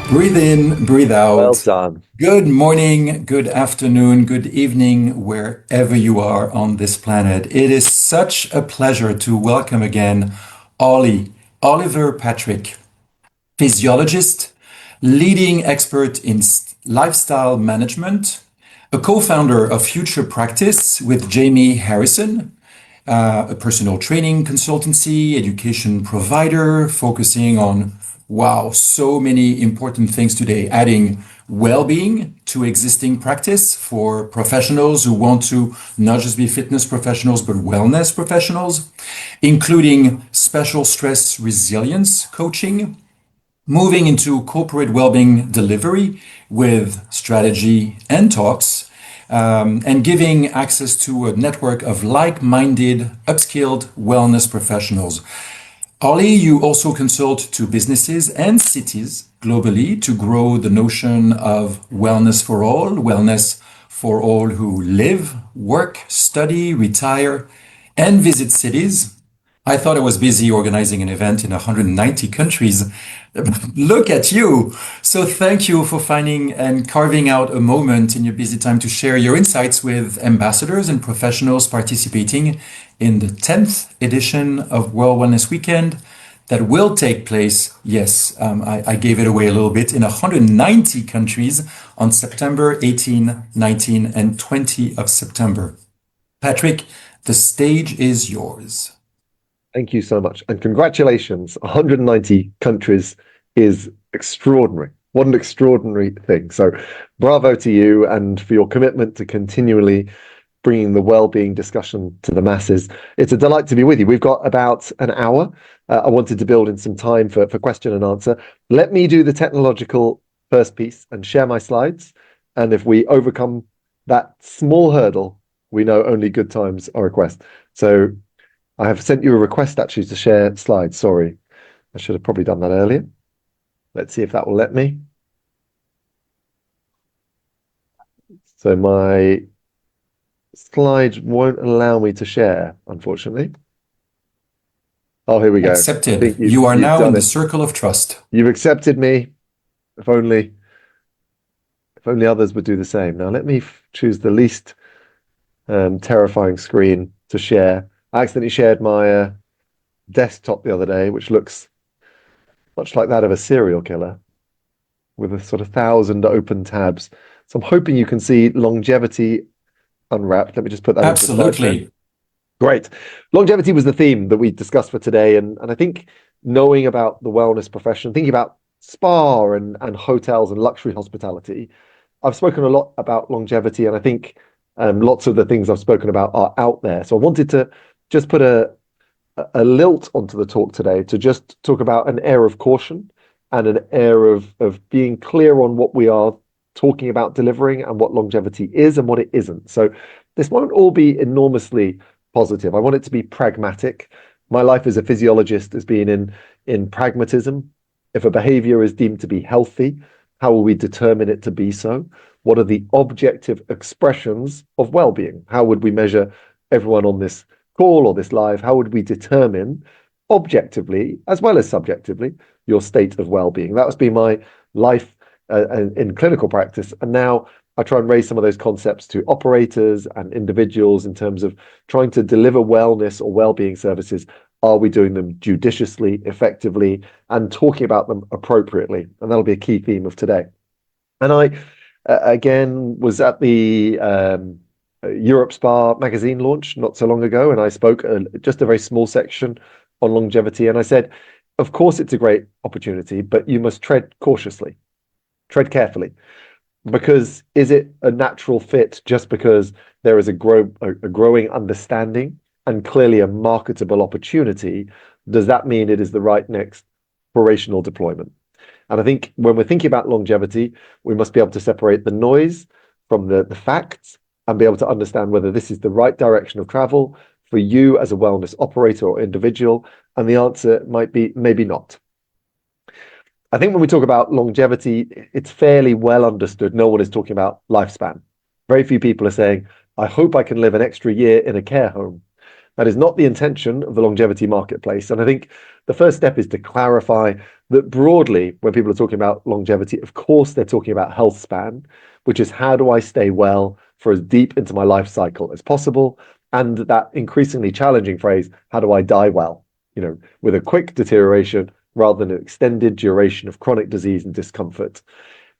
Breathe in, breathe Well out. done. Good morning, good afternoon, good evening, wherever you are on this planet. It is such a pleasure to welcome again Oliver Patrick, physiologist, leading expert in lifestyle management, a co-founder of Future Practice with Jamie Harrison, a personal training consultancy, education provider, focusing on, wow, so many important things today, adding well-being to existing practice for professionals who want to not just be fitness professionals, but wellness professionals, including special stress resilience coaching, moving into corporate well-being delivery with strategy and talks, and giving access to a network of like-minded, upskilled wellness professionals. Ollie, you also consult to businesses and cities globally to grow the notion of wellness for all who live, work, study, retire, and visit cities. I thought I was busy organizing an event in 190 countries. Look at you. So thank you for finding and carving out a moment in your busy time to share your insights with ambassadors and professionals participating in the 10th edition of World Wellness Weekend that will take place, yes, I gave it away a little bit, in 190 countries on September 18, 19, and 20 of September. Patrick, the stage is yours. Thank you so much. And congratulations. 190 countries is extraordinary. What an extraordinary thing. So bravo to you and for your commitment to continually bringing the well-being discussion to the masses. It's a delight to be with you. We've got about an hour. I wanted to build in some time for question and answer. Let me do the technological first piece and share my slides. And if we overcome that small hurdle, we know only good times are request. So I have sent you a request actually to share slides. Sorry, I should have probably done that earlier. Let's see if that will let me. So my slides won't allow me to share, unfortunately. Oh, here we go. I Accepted. think You are you've now in done the it. circle of trust. You've accepted me. If only others would do the same. Now let me choose the least terrifying screen to share. I accidentally shared my desktop the other day, which looks much like that of a serial killer with a sort of 1,000 open tabs. So I'm hoping you can see longevity unwrapped. Let me just put that into the slideshow. Absolutely. Great. Longevity was the theme that we discussed for today. And I think knowing about the wellness profession, thinking about spa and hotels and luxury hospitality, I've spoken a lot about longevity. And I think lots of the things I've spoken about are out there. So I wanted to just put a lilt onto the talk today to just talk about an air of caution and an air of being clear on what we are talking about delivering and what longevity is and what it isn't. So this won't all be enormously positive. I want it to be pragmatic. My life as a physiologist has been in pragmatism. If a behavior is deemed to be healthy, how will we determine it to be so? What are the objective expressions of well-being? How would we measure everyone on this call or this live? How would we determine objectively as well as subjectively your state of well-being? That has been my life in clinical practice, and now I try and raise some of those concepts to operators and individuals in terms of trying to deliver wellness or well-being services. Are we doing them judiciously, effectively, and talking about them appropriately? And that'll be a key theme of today. And I again was at the Europe Spa magazine launch not so long ago, and I spoke just a very small section on longevity. And I said, of course, it's a great opportunity, but you must tread cautiously, tread carefully, because is it a natural fit just because there is a growing understanding and clearly a marketable opportunity? Does that mean it is the right next operational deployment? And I think when we're thinking about longevity, we must be able to separate the noise from the facts and be able to understand whether this is the right direction of travel for you as a wellness operator or individual. And the answer might be maybe not. I think when we talk about longevity, it's fairly well understood. No one is talking about lifespan. Very few people are saying, I hope I can live an extra year in a care home. That is not the intention of the longevity marketplace. And I think the first step is to clarify that broadly, when people are talking about longevity, of course, they're talking about health span, which is how do I stay well for as deep into my life cycle as possible? And that increasingly challenging phrase, how do I die well? With a quick deterioration rather than an extended duration of chronic disease and discomfort.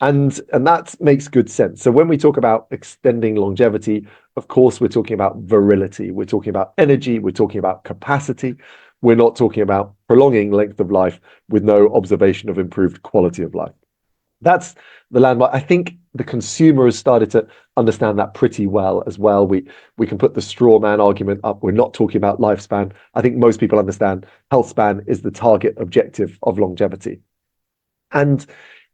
And that makes good sense. So when we talk about extending longevity, of course, we're talking about virility, we're talking about energy, we're talking about capacity. We're not talking about prolonging length of life with no observation of improved quality of life. That's the landmark. I think the consumer has started to understand that pretty well as well. We can put the straw man argument up. We're not talking about lifespan. I think most people understand health span is the target objective of longevity. And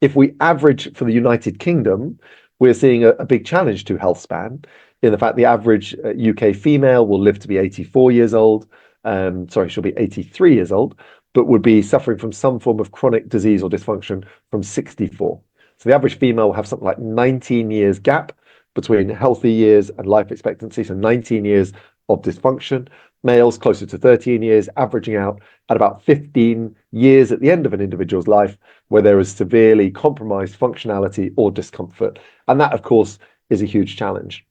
if we average for the United Kingdom, we're seeing a big challenge to health span in the fact the average UK female will live to be 84 years old. She'll be 83 years old, but would be suffering from some form of chronic disease or dysfunction from 64. So the average female will have something like 19 years gap between healthy years and life expectancy. So 19 years of dysfunction. Males closer to 13 years, averaging out at about 15 years at the end of an individual's life where there is severely compromised functionality or discomfort. And that, of course, is a huge challenge.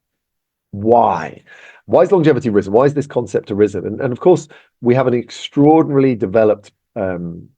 Why? Why is longevity risen? Why is this concept arisen? And of course, we have an extraordinarily developed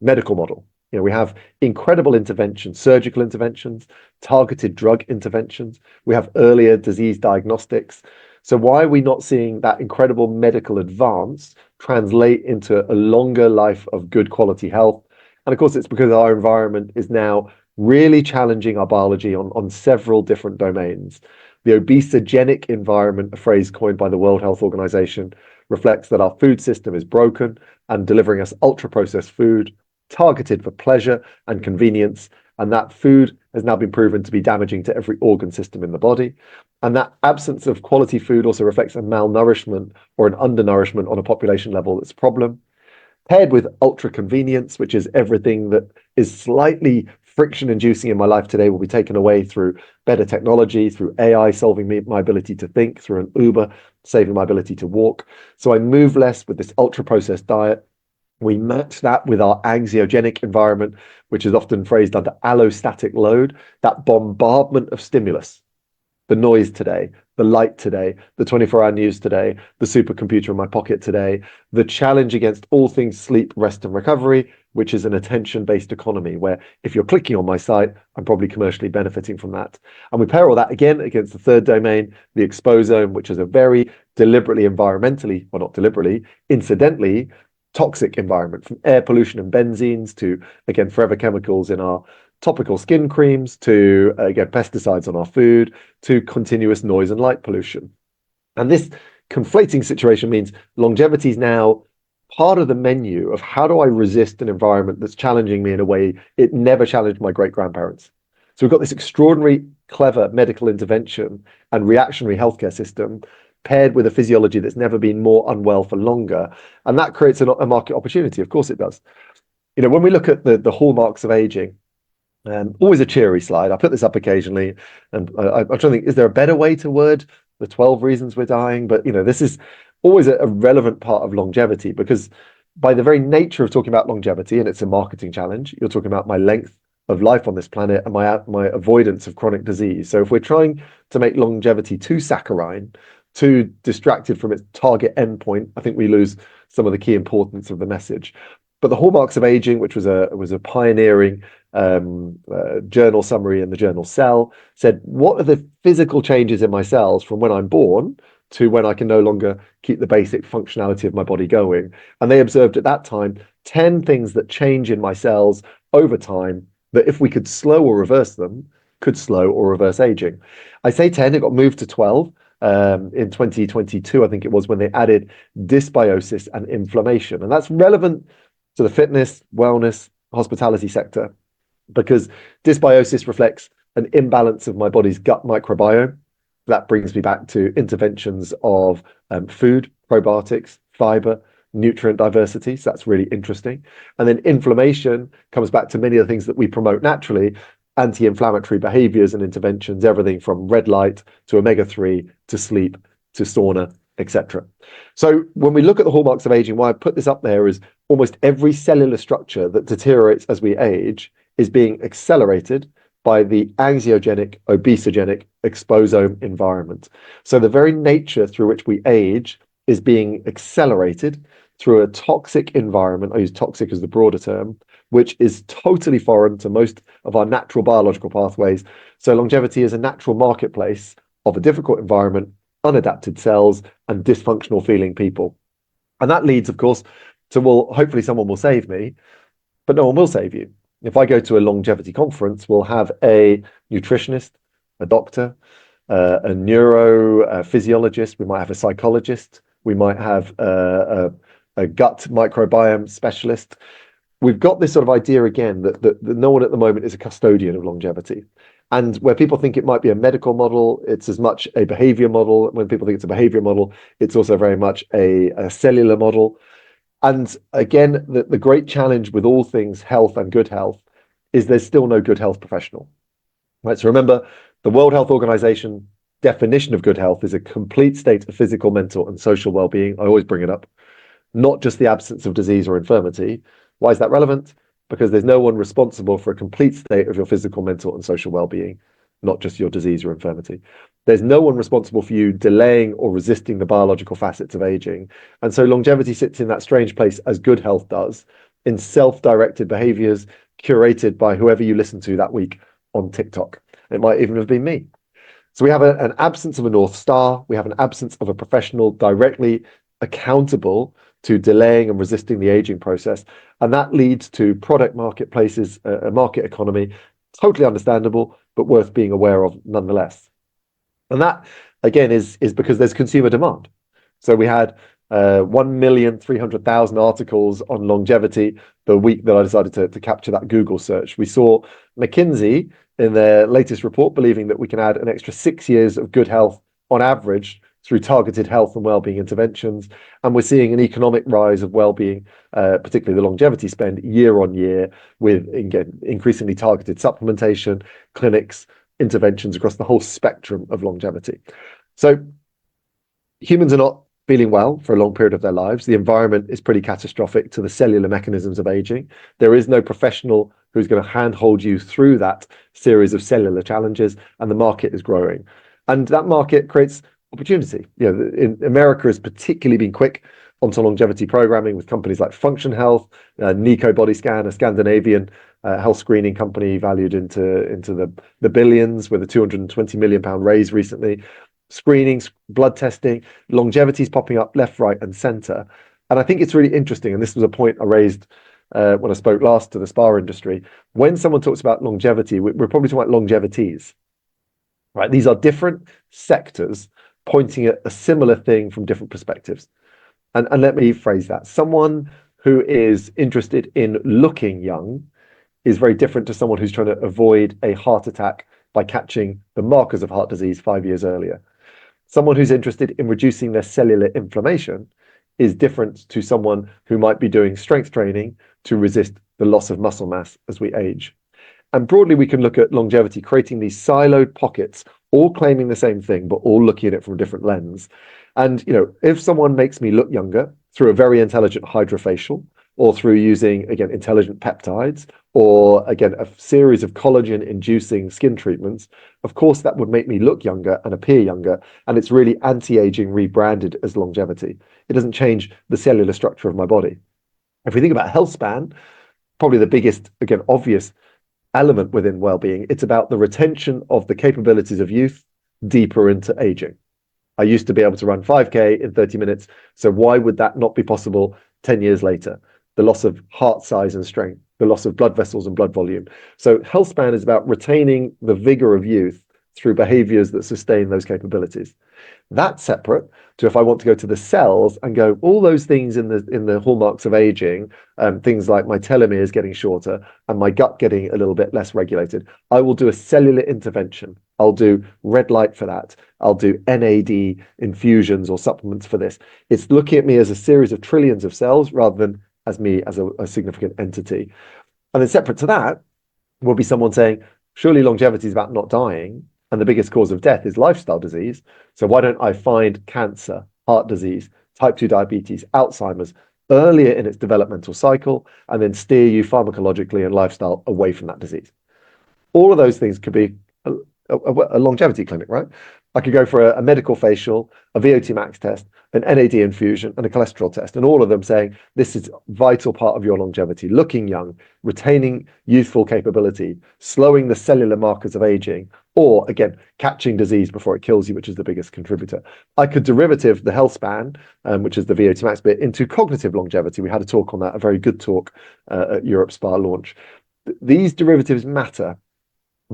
medical model. We have incredible interventions, surgical interventions, targeted drug interventions. We have earlier disease diagnostics. So why are we not seeing that incredible medical advance translate into a longer life of good quality health? And of course, it's because our environment is now really challenging our biology on several different domains. The obesogenic environment, a phrase coined by the World Health Organization, reflects that our food system is broken and delivering us ultra-processed food, targeted for pleasure and convenience. And that food has now been proven to be damaging to every organ system in the body. And that absence of quality food also reflects a malnourishment or an undernourishment on a population level that's a problem. Paired with ultra convenience, which is everything that is slightly friction inducing in my life today will be taken away through better technology, through AI solving my ability to think, through an Uber saving my ability to walk. So I move less with this ultra processed diet. We match that with our anxiogenic environment, which is often phrased under allostatic load, that bombardment of stimulus. The noise today, the light today, the 24-hour news today, the supercomputer in my pocket today, the challenge against all things sleep, rest, and recovery, which is an attention-based economy, where if you're clicking on my site, I'm probably commercially benefiting from that. And we pair all that again against the third domain, the exposome, which is a very deliberately environmentally, well, not deliberately, incidentally, toxic environment, from air pollution and benzenes to, again, forever chemicals in our topical skin creams to, again, pesticides on our food to continuous noise and light pollution. And this conflating situation means longevity is now part of the menu of how do I resist an environment that's challenging me in a way it never challenged my great-grandparents. So we've got this extraordinary, clever medical intervention and reactionary healthcare system paired with a physiology that's never been more unwell for longer. And that creates a market opportunity. Of course it does. When we look at the hallmarks of aging, always a cheery slide. I put this up occasionally, and I'm trying to think, is there a better way to word the 12 reasons we're dying? But this is always a relevant part of longevity, because by the very nature of talking about longevity, and it's a marketing challenge, you're talking about my length of life on this planet and my avoidance of chronic disease. So if we're trying to make longevity too saccharine, too distracted from its target endpoint, I think we lose some of the key importance of the message. But the hallmarks of aging, which was a pioneering journal summary in the journal Cell, said, what are the physical changes in my cells from when I'm born to when I can no longer keep the basic functionality of my body going? And they observed at that time 10 things that change in my cells over time that if we could slow or reverse them, could slow or reverse aging. I say 10, it got moved to 12. In 2022, I think it was, when they added dysbiosis and inflammation. And that's relevant to the fitness, wellness, hospitality sector, because dysbiosis reflects an imbalance of my body's gut microbiome. That brings me back to interventions of food, probiotics, fiber, nutrient diversity. So that's really interesting. And then inflammation comes back to many of the things that we promote naturally, anti-inflammatory behaviors and interventions, everything from red light to omega-3 to sleep to sauna etc. So when we look at the hallmarks of aging, why I put this up there is almost every cellular structure that deteriorates as we age is being accelerated by the anxiogenic, obesogenic exposome environment. So the very nature through which we age is being accelerated through a toxic environment. I use toxic as the broader term, which is totally foreign to most of our natural biological pathways. So longevity is a natural marketplace of a difficult environment, unadapted cells, and dysfunctional feeling people. And that leads, of course, to, well, hopefully someone will save me, but no one will save you. If I go to a longevity conference, we'll have a nutritionist, a doctor, a neurophysiologist, we might have a psychologist, we might have a gut microbiome specialist. We've got this sort of idea again that no one at the moment is a custodian of longevity. And where people think it might be a medical model, it's as much a behavior model. When people think it's a behavior model, it's also very much a cellular model. And again, the great challenge with all things health and good health is there's still no good health professional. Right? So remember, the World Health Organization definition of good health is a complete state of physical, mental, and social well-being. I always bring it up, not just the absence of disease or infirmity. Why is that relevant? Because there's no one responsible for a complete state of your physical, mental, and social well-being, not just your disease or infirmity. There's no one responsible for you delaying or resisting the biological facets of aging. And so longevity sits in that strange place, as good health does, in self-directed behaviors curated by whoever you listen to that week on TikTok. It might even have been me. So we have an absence of a North Star. We have an absence of a professional directly accountable to delaying and resisting the aging process. And that leads to product marketplaces, a market economy, totally understandable, but worth being aware of nonetheless. And that, again, is because there's consumer demand. So we had 1,300,000 articles on longevity the week that I decided to capture that Google search. We saw McKinsey in their latest report believing that we can add an extra 6 years of good health on average through targeted health and well-being interventions. And we're seeing an economic rise of well-being, particularly the longevity spend year on year, with again, increasingly targeted supplementation, clinics, interventions across the whole spectrum of longevity. So humans are not feeling well for a long period of their lives. The environment is pretty catastrophic to the cellular mechanisms of aging. There is no professional who's going to handhold you through that series of cellular challenges, and the market is growing. And that market creates opportunity. You know, in America has particularly been quick onto longevity programming with companies like Function Health, Nico Body Scan, a Scandinavian health screening company valued into the billions, with a £220 million raise recently. Screenings, blood testing, longevity is popping up left, right, and center. And I think it's really interesting. And this was a point I raised when I spoke last to the spa industry. When someone talks about longevity, we're probably talking about longevities, right? These are different sectors pointing at a similar thing from different perspectives. And let me phrase that. Someone who is interested in looking young is very different to someone who's trying to avoid a heart attack by catching the markers of heart disease 5 years earlier. Someone who's interested in reducing their cellular inflammation is different to someone who might be doing strength training to resist the loss of muscle mass as we age. And broadly, we can look at longevity, creating these siloed pockets, all claiming the same thing, but all looking at it from a different lens. And, you know, if someone makes me look younger through a very intelligent hydrofacial, or through using, again, intelligent peptides, or again, a series of collagen-inducing skin treatments, of course, that would make me look younger and appear younger. And it's really anti-aging rebranded as longevity. It doesn't change the cellular structure of my body. If we think about health span, probably the biggest, again, obvious element within well-being, it's about the retention of the capabilities of youth deeper into aging. I used to be able to run 5K in 30 minutes. So why would that not be possible 10 years later? The loss of heart size and strength, the loss of blood vessels and blood volume. So health span is about retaining the vigor of youth through behaviors that sustain those capabilities. That's separate to if I want to go to the cells and go all those things in the hallmarks of aging, things like my telomeres getting shorter and my gut getting a little bit less regulated. I will do a cellular intervention. I'll do red light for that. I'll do NAD infusions or supplements for this. It's looking at me as a series of trillions of cells rather than as me as a significant entity. And then separate to that will be someone saying, surely longevity is about not dying, and the biggest cause of death is lifestyle disease. So why don't I find cancer heart disease, type 2 diabetes, Alzheimer's, earlier in its developmental cycle, and then steer you pharmacologically and lifestyle away from that disease. All of those things could be a longevity clinic, right? I could go for a medical facial, a VO2 max test, an NAD infusion, and a cholesterol test, and all of them saying this is a vital part of your longevity, looking young, retaining youthful capability, slowing the cellular markers of aging, or again, catching disease before it kills you, which is the biggest contributor. I could derivative the health span, which is the VO2 max bit, into cognitive longevity. We had a talk on that, a very good talk at Europe Spa launch. These derivatives matter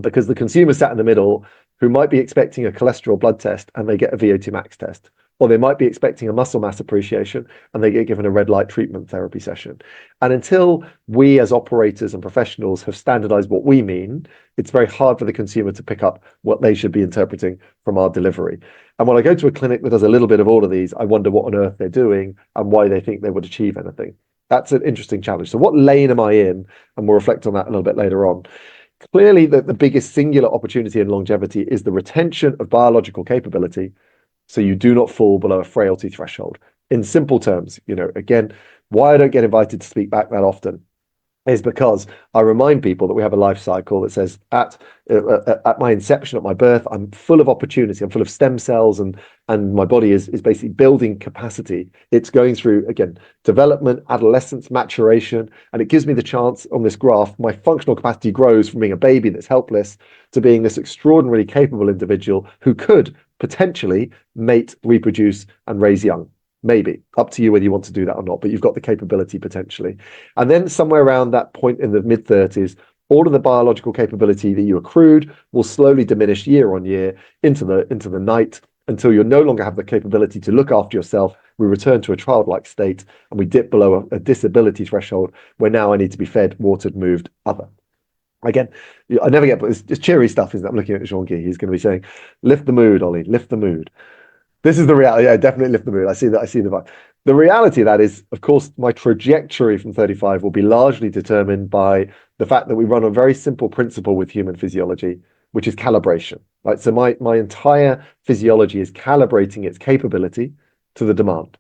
because the consumer sat in the middle who might be expecting a cholesterol blood test and they get a VO2 max test, or they might be expecting a muscle mass appreciation and they get given a red light treatment therapy session. And until we as operators and professionals have standardized what we mean, it's very hard for the consumer to pick up what they should be interpreting from our delivery. And when I go to a clinic that does a little bit of all of these, I wonder what on earth they're doing and why they think they would achieve anything. That's an interesting challenge. So what lane am I in? And we'll reflect on that a little bit later on. Clearly, the biggest singular opportunity in longevity is the retention of biological capability so you do not fall below a frailty threshold. In simple terms, again, why I don't get invited to speak back that often is because I remind people that we have a life cycle that says at my inception, at my birth, I'm full of opportunity, I'm full of stem cells, and my body is basically building capacity. It's going through, again, development, adolescence, maturation, and it gives me the chance on this graph, my functional capacity grows from being a baby that's helpless to being this extraordinarily capable individual who could potentially mate, reproduce, and raise young. Maybe up to you whether you want to do that or not, but you've got the capability potentially. And then somewhere around that point in the mid 30s, all of the biological capability that you accrued will slowly diminish year on year into the night until you no longer have the capability to look after yourself. We return to a childlike state and we dip below a disability threshold where now I need to be fed, watered, moved, other. Again, I never get, but it's cheery stuff, isn't it? I'm looking at Jean-Guy. He's going to be saying, lift the mood, Ollie, lift the mood. This is the reality. Yeah, definitely lift the mood. I see that. I see the vibe. The reality of that is, of course, my trajectory from 35 will be largely determined by the fact that we run a very simple principle with human physiology, which is calibration. Right. So my entire physiology is calibrating its capability to the demand.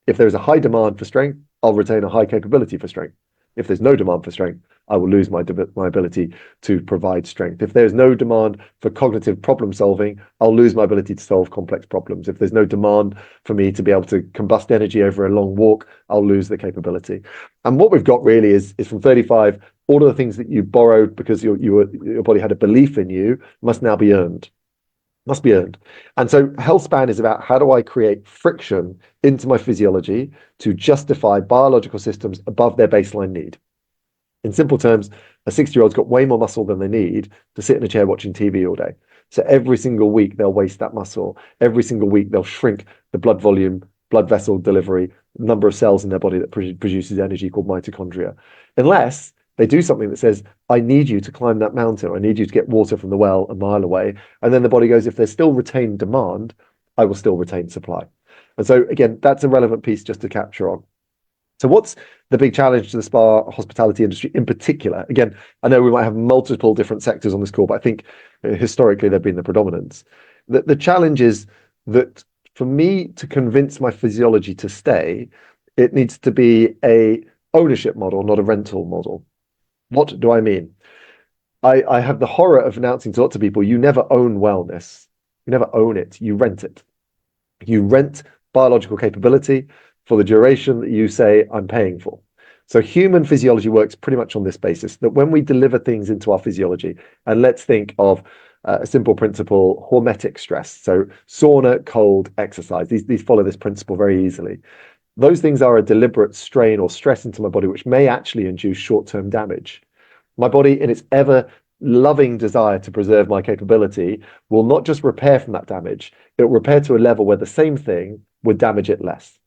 If there is a high demand for strength, I'll retain a high capability for strength. If there's no demand for strength, I will lose my ability to provide strength. If there's no demand for cognitive problem solving, I'll lose my ability to solve complex problems. If there's no demand for me to be able to combust energy over a long walk, I'll lose the capability. And what we've got really is from 35, all of the things that you borrowed because your body had a belief in you must now be earned. Must be earned. And so health span is about how do I create friction into my physiology to justify biological systems above their baseline need. In simple terms, a 60-year-old's got way more muscle than they need to sit in a chair watching TV all day. So every single week they'll waste that muscle. Every single week they'll shrink the blood volume, blood vessel delivery, number of cells in their body that produces energy called mitochondria. Unless they do something that says, I need you to climb that mountain. I need you to get water from the well a mile away. And then the body goes, if there's still retained demand, I will still retain supply. And so again, that's a relevant piece just to capture on. So what's the big challenge to the spa hospitality industry in particular? Again, I know we might have multiple different sectors on this call, but I think historically they've been the predominance. The challenge is that for me to convince my physiology to stay, it needs to be a ownership model, not a rental model. What do I mean? I have the horror of announcing to lots of people, you never own wellness. You never own it. You rent it. You rent biological capability for the duration that you say I'm paying for. So human physiology works pretty much on this basis, that when we deliver things into our physiology, and let's think of a simple principle, hormetic stress. So sauna, cold, exercise. These follow this principle very easily. Those things are a deliberate strain or stress into my body, which may actually induce short-term damage. My body, in its ever loving desire to preserve my capability, will not just repair from that damage, it will repair to a level where the same thing would damage it less.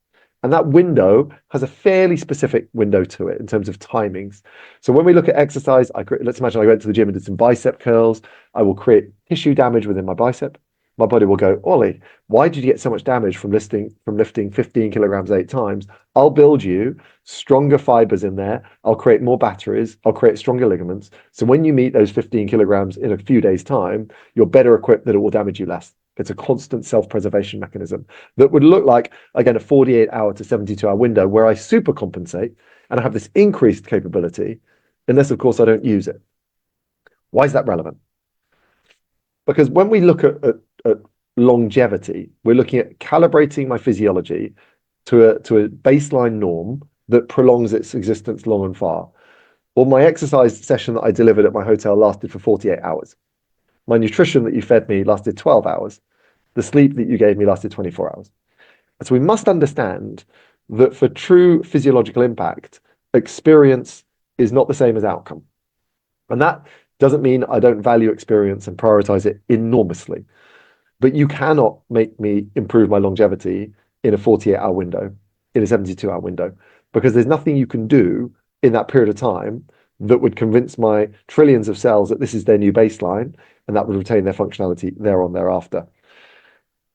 And that window has a fairly specific window to it in terms of timings. So when we look at exercise, let's imagine I went to the gym and did some bicep curls. I will create tissue damage within my bicep. My body will go, Ollie, why did you get so much damage from lifting 15 kilograms 8 times? I'll build you stronger fibers in there. I'll create more batteries. I'll create stronger ligaments. So when you meet those 15 kilograms in a few days' time, you're better equipped that it will damage you less. It's a constant self-preservation mechanism that would look like, again, a 48-hour to 72-hour window where I supercompensate and I have this increased capability, unless, of course, I don't use it. Why is that relevant? Because when we look at longevity, we're looking at calibrating my physiology to a baseline norm that prolongs its existence long and far. Well, my exercise session that I delivered at my hotel lasted for 48 hours. My nutrition that you fed me lasted 12 hours. The sleep that you gave me lasted 24 hours. And so we must understand that for true physiological impact, experience is not the same as outcome. And that doesn't mean I don't value experience and prioritize it enormously. But you cannot make me improve my longevity in a 48-hour window, in a 72-hour window, because there's nothing you can do in that period of time that would convince my trillions of cells that this is their new baseline and that would retain their functionality thereafter.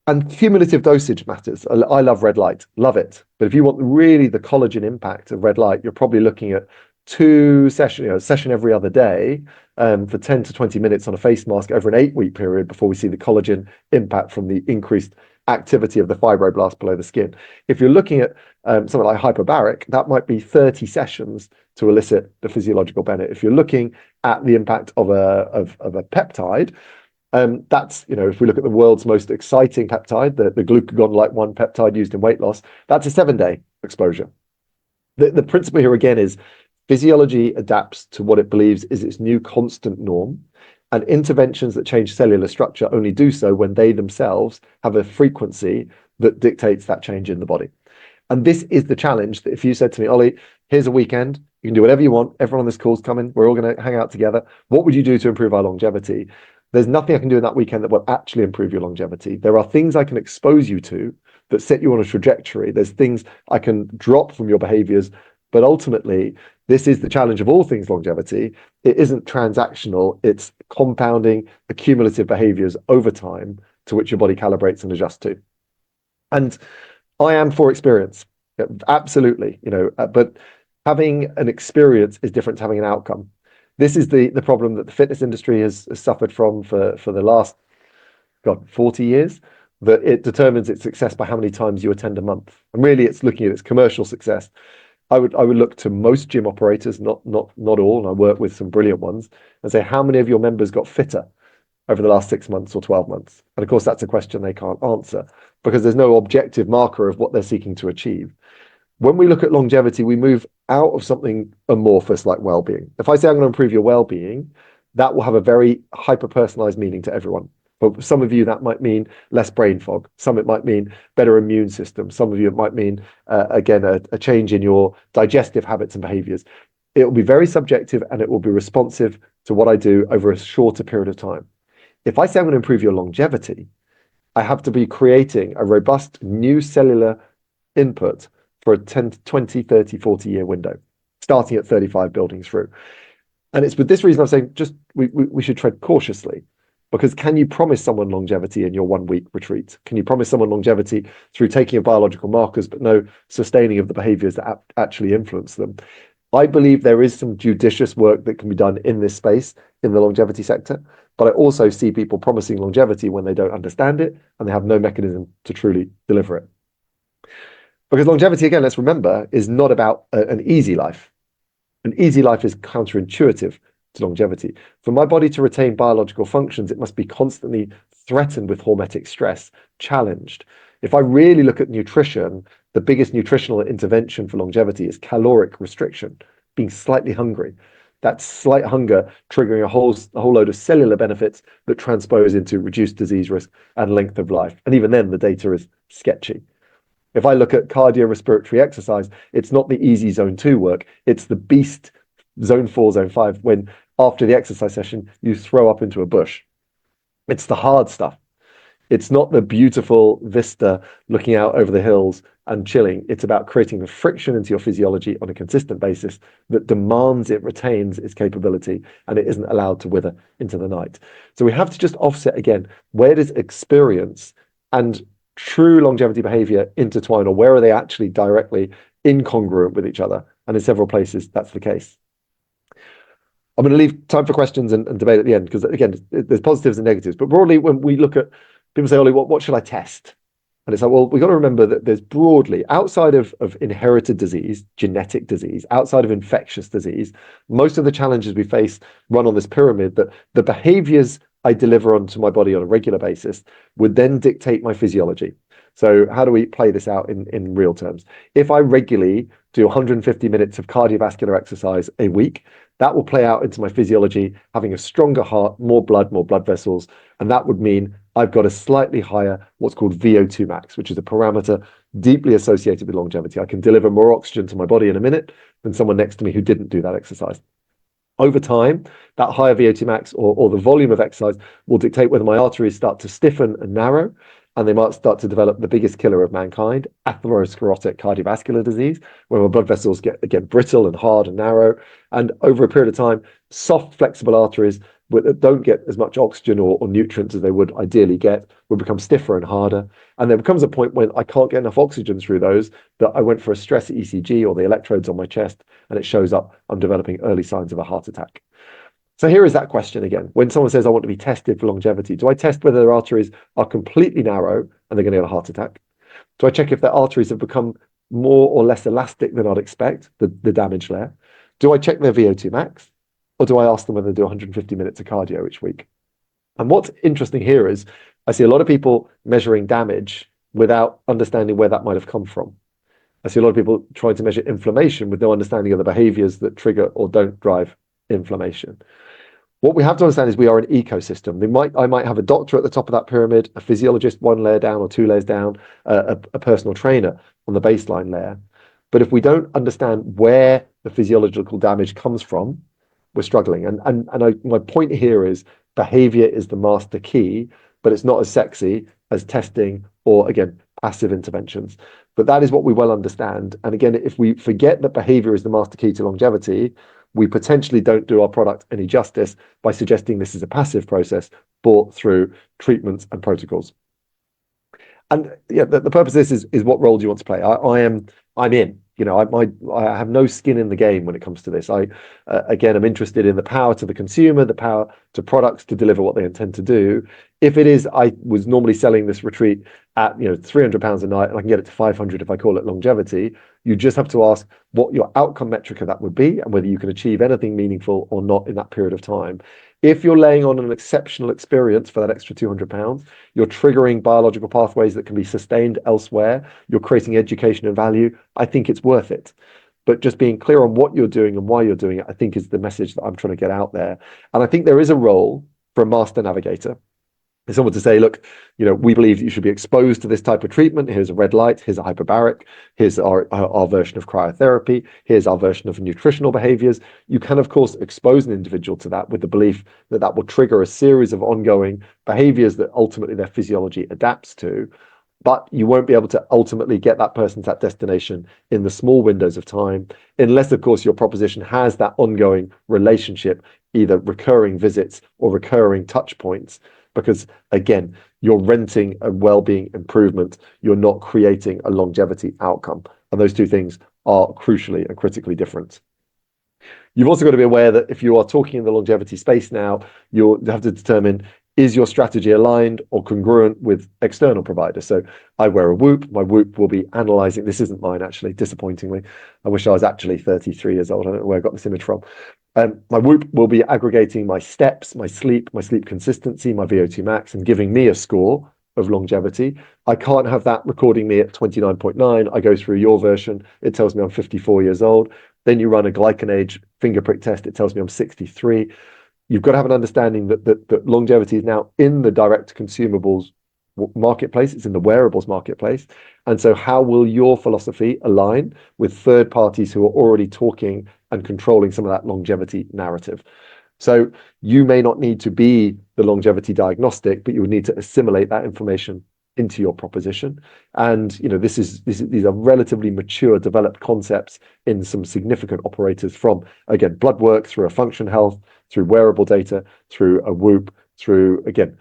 And cumulative dosage matters. I love red light, love it. But if you want really the collagen impact of red light, you're probably looking at 2 sessions, a session every other day for 10 to 20 minutes on a face mask over an 8-week period before we see the collagen impact from the increased activity of the fibroblast below the skin. If you're looking at something like hyperbaric, that might be 30 sessions to elicit the physiological benefit. If you're looking at the impact of a peptide, that's, if we look at the world's most exciting peptide, the glucagon-like 1 peptide used in weight loss, that's a 7-day exposure. The principle here again is physiology adapts to what it believes is its new constant norm, and interventions that change cellular structure only do so when they themselves have a frequency that dictates that change in the body. And this is the challenge that if you said to me, Ollie, here's a weekend, you can do whatever you want, everyone on this call's coming, we're all going to hang out together, what would you do to improve our longevity? There's nothing I can do in that weekend that will actually improve your longevity. There are things I can expose you to that set you on a trajectory. There's things I can drop from your behaviors, but ultimately, this is the challenge of all things longevity. It isn't transactional, it's compounding accumulative behaviors over time to which your body calibrates and adjusts to. And I am for experience, absolutely, but having an experience is different to having an outcome. This is the problem that the fitness industry has suffered from for the last, 40 years, that it determines its success by how many times you attend a month. And really, it's looking at its commercial success. I would look to most gym operators, not all, and I work with some brilliant ones, and say, how many of your members got fitter over the last 6 months or 12 months? And of course, that's a question they can't answer because there's no objective marker of what they're seeking to achieve. When we look at longevity, we move out of something amorphous like well-being. If I say I'm going to improve your well-being, that will have a very hyper-personalized meaning to everyone. For some of you, that might mean less brain fog. Some it might mean better immune system. Some of you, it might mean, again, a change in your digestive habits and behaviors. It will be very subjective and it will be responsive to what I do over a shorter period of time. If I say I'm going to improve your longevity, I have to be creating a robust new cellular input for a 10, 20, 30, 40-year window, starting at 35 buildings through. And it's with this reason I'm saying we should tread cautiously. Because can you promise someone longevity in your 1-week retreat? Can you promise someone longevity through taking of biological markers, but no sustaining of the behaviors that actually influence them? I believe there is some judicious work that can be done in this space, in the longevity sector, but I also see people promising longevity when they don't understand it and they have no mechanism to truly deliver it. Because longevity, again, let's remember, is not about an easy life. An easy life is counterintuitive to longevity. For my body to retain biological functions, it must be constantly threatened with hormetic stress, challenged. If I really look at nutrition, the biggest nutritional intervention for longevity is caloric restriction, being slightly hungry. That slight hunger triggering a whole load of cellular benefits that transpose into reduced disease risk and length of life. And even then, the data is sketchy. If I look at cardiorespiratory exercise, it's not the easy zone 2 work, it's the beast zone 4, zone 5, when after the exercise session, you throw up into a bush. It's the hard stuff. It's not the beautiful vista looking out over the hills and chilling. It's about creating the friction into your physiology on a consistent basis that demands it retains its capability and it isn't allowed to wither into the night. So we have to just offset again, where does experience and true longevity behavior intertwine, or where are they actually directly incongruent with each other? And in several places, that's the case. I'm going to leave time for questions and debate at the end because, again, there's positives and negatives. But broadly, when we look at people say, Ollie, what should I test? And it's like, well, we've got to remember that there's broadly, outside of inherited disease, genetic disease, outside of infectious disease, most of the challenges we face run on this pyramid that the behaviors I deliver onto my body on a regular basis would then dictate my physiology. So how do we play this out in real terms? If I regularly do 150 minutes of cardiovascular exercise a week, that will play out into my physiology, having a stronger heart, more blood vessels, and that would mean I've got a slightly higher what's called VO2 max, which is a parameter deeply associated with longevity. I can deliver more oxygen to my body in a minute than someone next to me who didn't do that exercise. Over time, that higher VO2 max or the volume of exercise will dictate whether my arteries start to stiffen and narrow, and they might start to develop the biggest killer of mankind, atherosclerotic cardiovascular disease, where my blood vessels get, again, brittle and hard and narrow. And over a period of time, soft, flexible arteries that don't get as much oxygen or nutrients as they would ideally get will become stiffer and harder. And there becomes a point when I can't get enough oxygen through those that I went for a stress ECG or the electrodes on my chest, and it shows up I'm developing early signs of a heart attack. So here is that question again. When someone says, I want to be tested for longevity, do I test whether their arteries are completely narrow and they're going to get a heart attack? Do I check if their arteries have become more or less elastic than I'd expect, the damage there? Do I check their VO2 max? Or do I ask them whether they do 150 minutes of cardio each week? And what's interesting here is I see a lot of people measuring damage without understanding where that might have come from. I see a lot of people trying to measure inflammation with no understanding of the behaviors that trigger or don't drive inflammation. What we have to understand is we are an ecosystem. I might have a doctor at the top of that pyramid, a physiologist 1 layer down or 2 layers down, a personal trainer on the baseline layer. But if we don't understand where the physiological damage comes from, we're struggling. My point here is behavior is the master key, but it's not as sexy as testing or, again, passive interventions. But that is what we well understand. And again, if we forget that behavior is the master key to longevity, we potentially don't do our product any justice by suggesting this is a passive process brought through treatments and protocols. And yeah, the purpose of this is what role do you want to play? I'm in. I have no skin in the game when it comes to this. Again, I'm interested in the power to the consumer, the power to products to deliver what they intend to do. If it is, I was normally selling this retreat at £300 a night, and I can get it to 500 if I call it longevity. You just have to ask what your outcome metric of that would be and whether you can achieve anything meaningful or not in that period of time. If you're laying on an exceptional experience for that extra £200, you're triggering biological pathways that can be sustained elsewhere, you're creating education and value, I think it's worth it. But just being clear on what you're doing and why you're doing it, I think is the message that I'm trying to get out there. And I think there is a role for a master navigator. It's someone to say, look, we believe that you should be exposed to this type of treatment. Here's a red light. Here's a hyperbaric. Here's our version of cryotherapy. Here's our version of nutritional behaviors. You can, of course, expose an individual to that with the belief that that will trigger a series of ongoing behaviors that ultimately their physiology adapts to. But you won't be able to ultimately get that person to that destination in the small windows of time, unless, of course, your proposition has that ongoing relationship, either recurring visits or recurring touch points. Because again, you're renting a well-being improvement. You're not creating a longevity outcome. And those two things are crucially and critically different. You've also got to be aware that if you are talking in the longevity space now, you'll have to determine, is your strategy aligned or congruent with external providers? So I wear a Whoop. My Whoop will be analyzing. This isn't mine, actually, disappointingly. I wish I was actually 33 years old. I don't know where I got this image from. My Whoop will be aggregating my steps, my sleep consistency, my VO2 max, and giving me a score of longevity. I can't have that recording me at 29.9. I go through your version. It tells me I'm 54 years old. Then you run a glycan age finger prick test. It tells me I'm 63. You've got to have an understanding that longevity is now in the direct consumables marketplace. It's in the wearables marketplace. And so how will your philosophy align with third parties who are already talking and controlling some of that longevity narrative? So you may not need to be the longevity diagnostic, but you would need to assimilate that information into your proposition. And these are relatively mature, developed concepts in some significant operators, from, again, blood work through a function health, through wearable data, through a Whoop, through, again,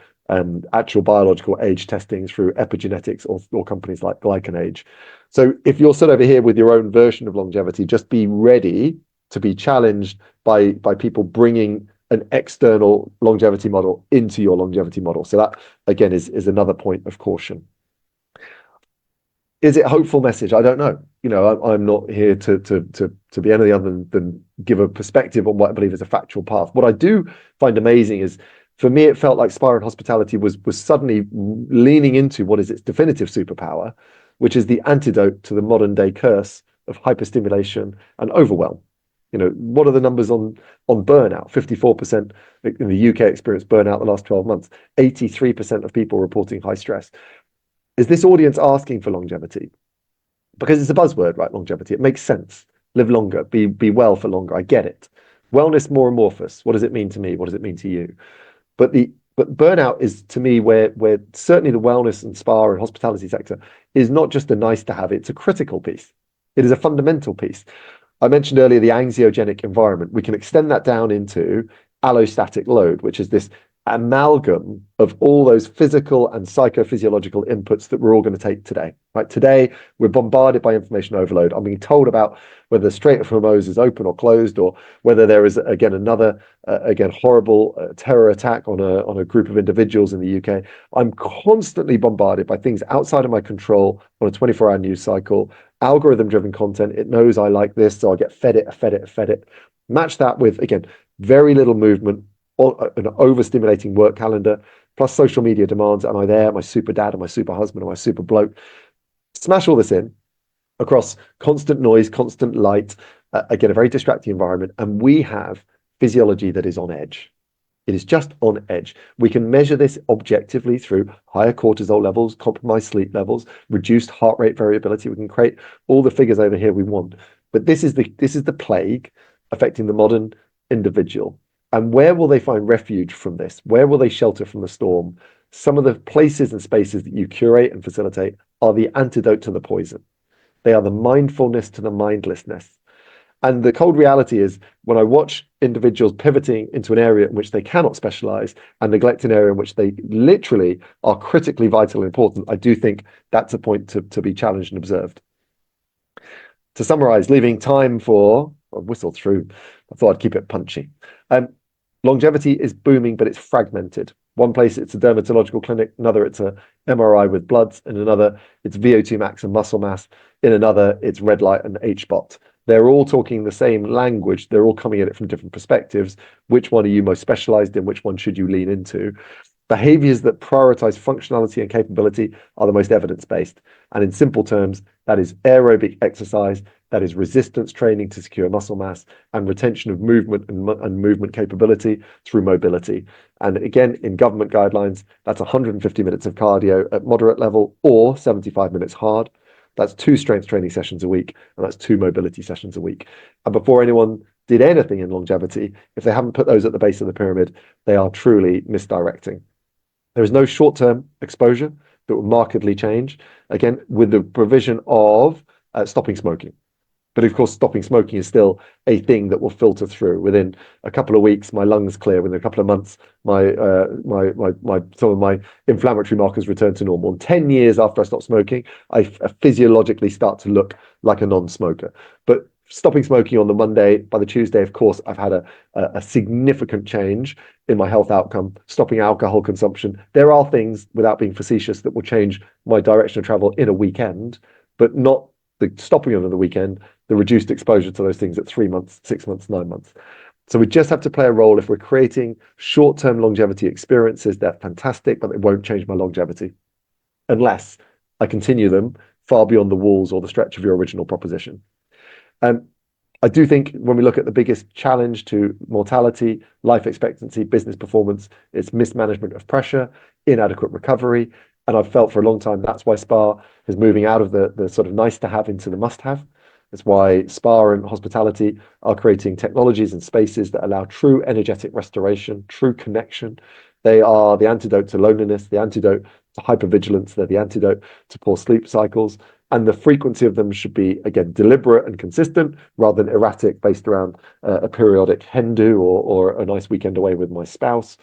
actual biological age testing, through epigenetics, or companies like Glycan Age. So if you're sort of over here with your own version of longevity, just be ready to be challenged by people bringing an external longevity model into your longevity model. So that again is another point of caution. Is it a hopeful message? I don't know. I'm not here to be anything other than give a perspective on what I believe is a factual path. What I do find amazing is, for me, it felt like Spire and Hospitality was suddenly leaning into what is its definitive superpower, which is the antidote to the modern day curse of hyperstimulation and overwhelm. What are the numbers on burnout? 54% in the UK experienced burnout the last 12 months. 83% of people reporting high stress. Is this audience asking for longevity? Because it's a buzzword, right? Longevity. It makes sense. Live longer, be well for longer. I get it. Wellness more amorphous. What does it mean to me? What does it mean to you? But burnout is, to me, where certainly the wellness and spa and hospitality sector is not just a nice to have, it's a critical piece. It is a fundamental piece. I mentioned earlier the anxiogenic environment. We can extend that down into allostatic load, which is this amalgam of all those physical and psychophysiological inputs that we're all going to take today. Right? Today, we're bombarded by information overload. I'm being told about whether the Strait of Hormuz is open or closed, or whether there is again another horrible terror attack on a group of individuals in the UK. I'm constantly bombarded by things outside of my control on a 24-hour news cycle. Algorithm-driven content. It knows I like this, so I get fed it. Match that with, again, very little movement, an overstimulating work calendar, plus social media demands. Am I there? Am I super dad? Am I super husband? Am I super bloke? Smash all this in across constant noise, constant light, again, a very distracting environment. And we have physiology that is on edge. It is just on edge. We can measure this objectively through higher cortisol levels, compromised sleep levels, reduced heart rate variability. We can create all the figures over here we want. But this is the plague affecting the modern individual. And where will they find refuge from this? Where will they shelter from the storm? Some of the places and spaces that you curate and facilitate are the antidote to the poison. They are the mindfulness to the mindlessness. And the cold reality is, when I watch individuals pivoting into an area in which they cannot specialize and neglect an area in which they literally are critically vital and important, I do think that's a point to be challenged and observed. To summarize, leaving time for, I whistled through, I thought I'd keep it punchy. Longevity is booming, but it's fragmented. One place it's a dermatological clinic, another it's a MRI with bloods, in another it's VO2 max and muscle mass, in another it's red light and HBOT. They're all talking the same language. They're all coming at it from different perspectives. Which one are you most specialized in? Which one should you lean into? Behaviors that prioritize functionality and capability are the most evidence-based. And in simple terms, that is aerobic exercise, that is resistance training to secure muscle mass, and retention of movement and movement capability through mobility. And again, in government guidelines, that's 150 minutes of cardio at moderate level or 75 minutes hard. That's 2 strength training sessions a week, and that's 2 mobility sessions a week. And before anyone did anything in longevity, if they haven't put those at the base of the pyramid, they are truly misdirecting. There is no short-term exposure that will markedly change, again, with the provision of stopping smoking. But of course, stopping smoking is still a thing that will filter through. Within a couple of weeks, my lungs clear. Within a couple of months, some of my inflammatory markers return to normal. And 10 years after I stop smoking, I physiologically start to look like a non-smoker. But stopping smoking on the Monday, by the Tuesday, of course, I've had a significant change in my health outcome. Stopping alcohol consumption. There are things, without being facetious, that will change my direction of travel in a weekend, but not the stopping over the weekend, the reduced exposure to those things at 3 months, 6 months, 9 months. So we just have to play a role. If we're creating short-term longevity experiences, they're fantastic, but they won't change my longevity unless I continue them far beyond the walls or the stretch of your original proposition. I do think when we look at the biggest challenge to mortality, life expectancy, business performance, it's mismanagement of pressure, inadequate recovery. And I've felt for a long time that's why SPA is moving out of the sort of nice to have into the must have. That's why SPA and hospitality are creating technologies and spaces that allow true energetic restoration, true connection. They are the antidote to loneliness, the antidote to hypervigilance. They're the antidote to poor sleep cycles. And the frequency of them should be, again, deliberate and consistent rather than erratic, based around a periodic hen do or a nice weekend away with my spouse.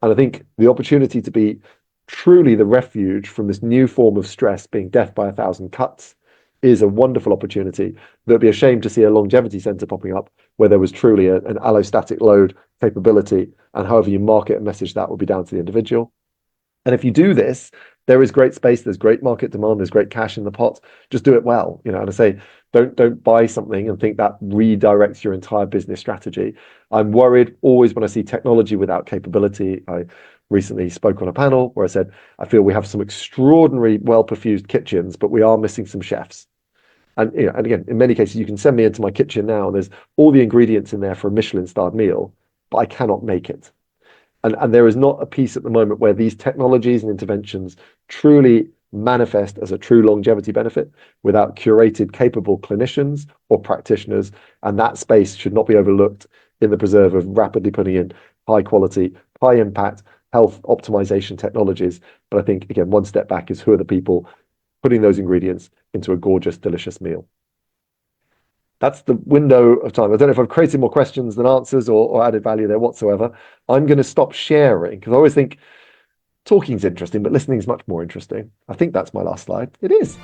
And I think the opportunity to be truly the refuge from this new form of stress, being death by 1,000 cuts, is a wonderful opportunity. There'd be a shame to see a longevity center popping up where there was truly an allostatic load capability, and however you market and message that will be down to the individual. And if you do this, there is great space, there's great market demand, there's great cash in the pot. Just do it well, you know. And I say, don't buy something and think that redirects your entire business strategy. I'm worried always when I see technology without capability. I recently spoke on a panel where I said, I feel we have some extraordinary, well-perfused kitchens, but we are missing some chefs. And, you know, and again, in many cases, you can send me into my kitchen now, and there's all the ingredients in there for a Michelin-starred meal, but I cannot make it. And there is not a piece at the moment where these technologies and interventions truly manifest as a true longevity benefit without curated, capable clinicians or practitioners. And that space should not be overlooked in the preserve of rapidly putting in high quality, high impact health optimization technologies. But I think, again, one step back is who are the people putting those ingredients into a gorgeous, delicious meal. That's the window of time. I don't know if I've created more questions than answers or added value there whatsoever. I'm going to stop sharing because I always think talking is interesting, but listening is much more interesting. I think that's my last slide. It is.